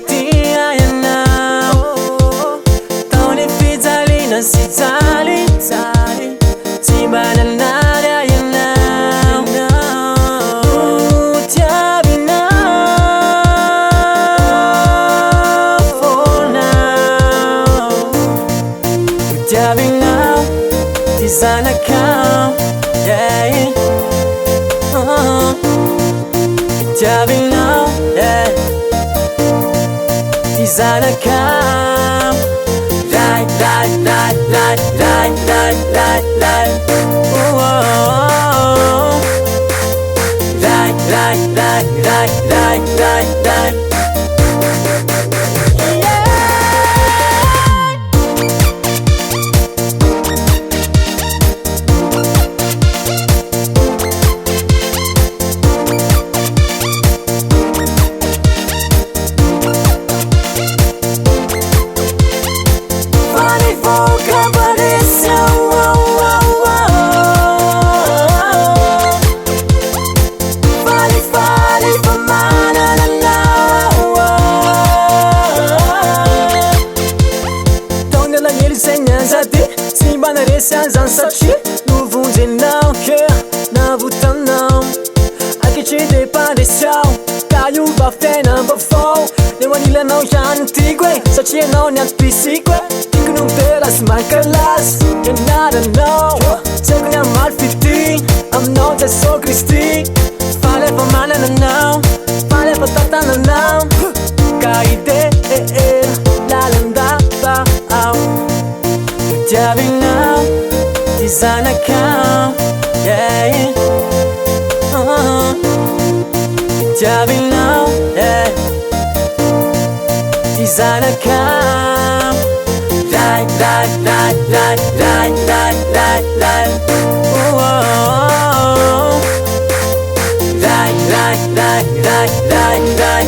tia ianao taony fijaliana sy jaly tsy mba nanary ianao tiavinao fonao tiavinao ty zanakao yeah. Tiavinao yeah. Ty zanakao rai rai rai rai rai rai rai rai oh, oh. Rai rai rai rai rai rai rai Tsy mba naresy an'izany satria novonjenao cœur navotanao ankehitriny de mpandresao ka iova fiainam-baovao leo anilanao ihany tiako e satria anao ny antom-pisiko e tiako nompera sy mankalasy ianaranao tsy haiko ny amaly fity aminao Jesosy Kristy faly efa manananao faly efa tantananao ka ide lalandava Tiavinao ty zanakao yeah. Tiavinao yeah. Ty zanakao rai rai rai rai rai rai rai rai oh, oh. Rai rai rai rai rai rai